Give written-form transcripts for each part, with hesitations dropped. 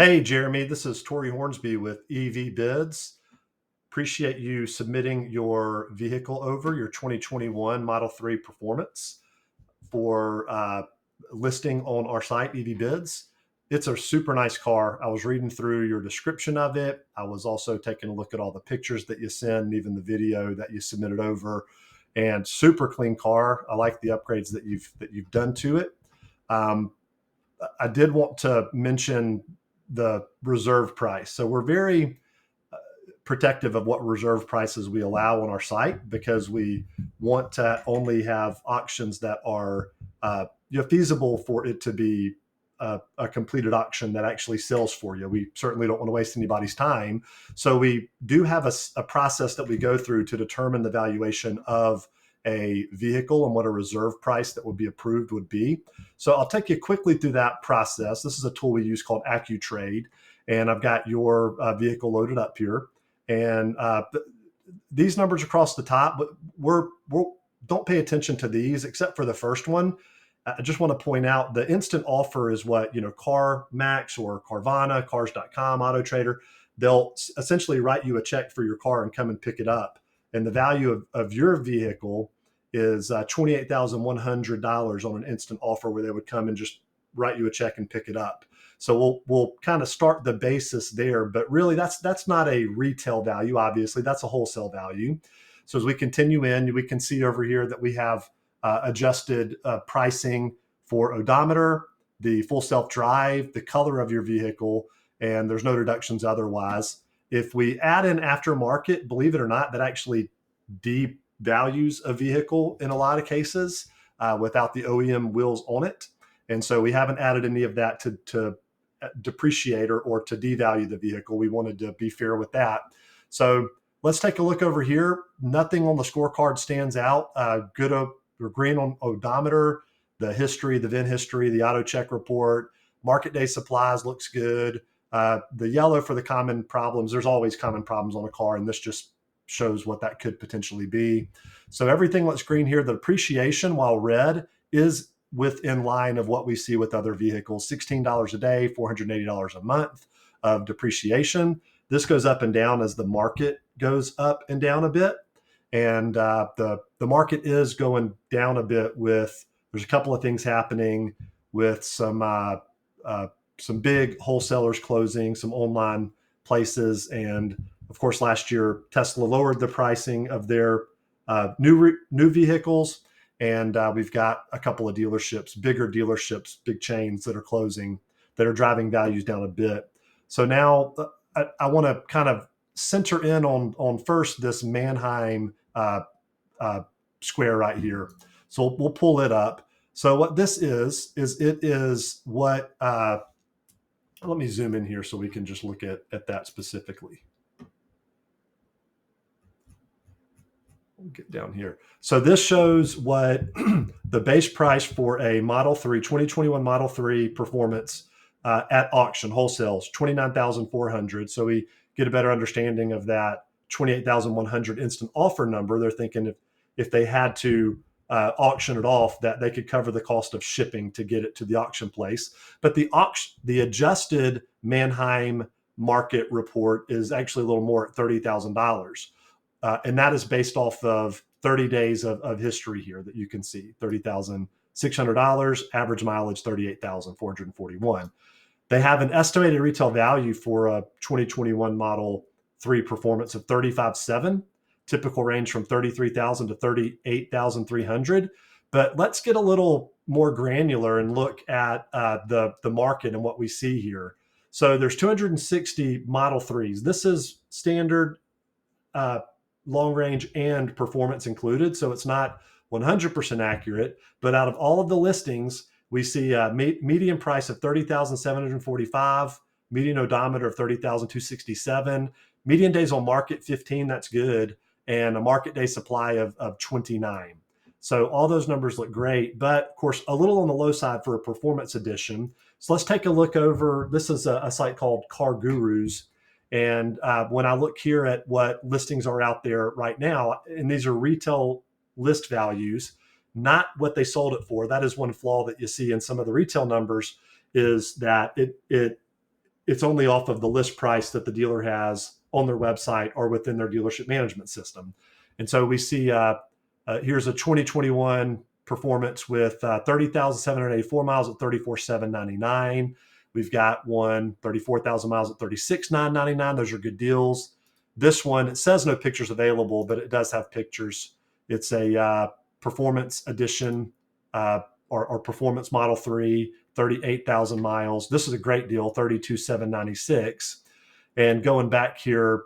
Hey, Jeremy, this is Tori Hornsby with EV Bids. Appreciate you submitting your vehicle over, your 2021 Model 3 Performance for listing on our site, EV Bids. It's a super nice car. I was reading through your description of it. I was also taking a look at all the pictures that you send, and even the video that you submitted over. And super clean car. I like the upgrades that you've done to it. Um, I did want to mention the reserve price. So we're very protective of what reserve prices we allow on our site because we want to only have auctions that are feasible for it to be a completed auction that actually sells for you. We certainly don't want to waste anybody's time. So we do have a process that we go through to determine the valuation of a vehicle and what a reserve price that would be approved would be. So I'll take you quickly through that process. This is a tool we use called AccuTrade, and I've got your vehicle loaded up here. And these numbers across the top, but we're don't pay attention to these except for the first one. I just want to point out the instant offer is what, CarMax or Carvana, Cars.com, Auto Trader, they'll essentially write you a check for your car and come and pick it up. And the value of your vehicle is $28,100 on an instant offer where they would come and just write you a check and pick it up. So we'll kind of start the basis there, but really that's not a retail value. Obviously, that's a wholesale value. So as we continue in, we can see over here that we have adjusted pricing for odometer, the full self-drive, the color of your vehicle, and there's no deductions otherwise. If we add in aftermarket, believe it or not, that actually devalues a vehicle in a lot of cases without the OEM wheels on it. And so we haven't added any of that to depreciate or to devalue the vehicle. We wanted to be fair with that. So let's take a look over here. Nothing on the scorecard stands out. Good or green on odometer, the history, the VIN history, the auto check report, market day supplies looks good. The yellow for the common problems. There's always common problems on a car, and this just shows what that could potentially be. So everything looks green here. The depreciation, while red, is within line of what we see with other vehicles. $16 a day, $480 a month of depreciation. This goes up and down as the market goes up and down a bit. And the market is going down a bit there's a couple of things happening with some big wholesalers closing, some online places. And of course, last year, Tesla lowered the pricing of their new vehicles. And we've got a couple of dealerships, bigger dealerships, big chains that are closing, that are driving values down a bit. So now I want to kind of center in on first this Manheim square right here. So we'll pull it up. So what this is it is what, let me zoom in here so we can just look at that specifically. Get down here. So this shows what the base price for a 2021 Model 3 Performance at auction wholesales, $29,400. So we get a better understanding of that $28,100 instant offer number. They're thinking if they had to auction it off, that they could cover the cost of shipping to get it to the auction place. But the adjusted Manheim market report is actually a little more at $30,000. And that is based off of 30 days of history here that you can see. $30,600, average mileage 38,441. They have an estimated retail value for a 2021 Model 3 Performance of $35,700, typical range from $33,000 to $38,300. But let's get a little more granular and look at the market and what we see here. So there's 260 Model 3s. This is standard long range and performance included. So it's not 100% accurate, but out of all of the listings, we see a median price of $30,745, median odometer of $30,267, median days on market 15, that's good, and a market day supply of 29. So all those numbers look great, but of course, a little on the low side for a performance edition. So let's take a look over, this is a site called Car Gurus. And when I look here at what listings are out there right now, and these are retail list values, not what they sold it for. That is one flaw that you see in some of the retail numbers, is that it it's only off of the list price that the dealer has on their website or within their dealership management system. And so we see here's a 2021 performance with 30,784 miles at 34,799. We've got one 34,000 miles at 36,999. Those are good deals. This one, it says no pictures available, but it does have pictures. It's a performance edition or performance Model 3, 38,000 miles. This is a great deal, 32,796. And going back here,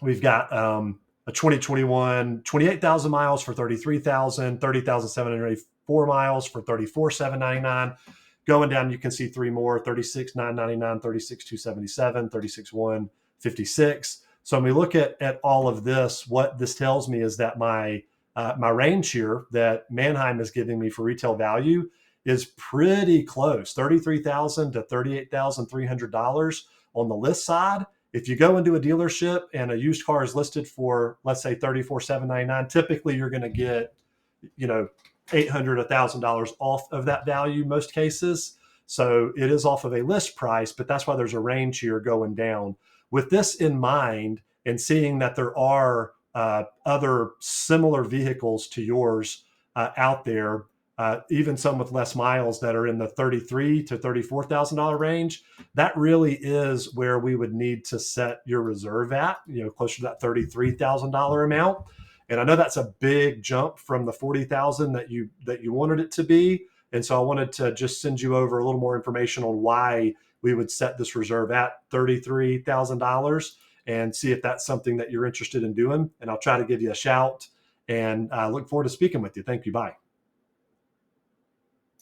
we've got a 2021, 28,000 miles for 33,000, 30,784 miles for 34,799. Going down, you can see three more, 36,999, 36,277, 36,156. So when we look at all of this, what this tells me is that my range here that Manheim is giving me for retail value is pretty close, $33,000 to $38,300 on the list side. If you go into a dealership and a used car is listed for, let's say, $34,799, typically you're going to get, $800, $1,000 off of that value most cases. So it is off of a list price, but that's why there's a range here going down. With this in mind, and seeing that there are other similar vehicles to yours out there, even some with less miles that are in the $33,000 to $34,000 range, that really is where we would need to set your reserve at, closer to that $33,000 amount. And I know that's a big jump from the $40,000 that you wanted it to be. And so I wanted to just send you over a little more information on why we would set this reserve at $33,000 and see if that's something that you're interested in doing. And I'll try to give you a shout, and I look forward to speaking with you. Thank you. Bye.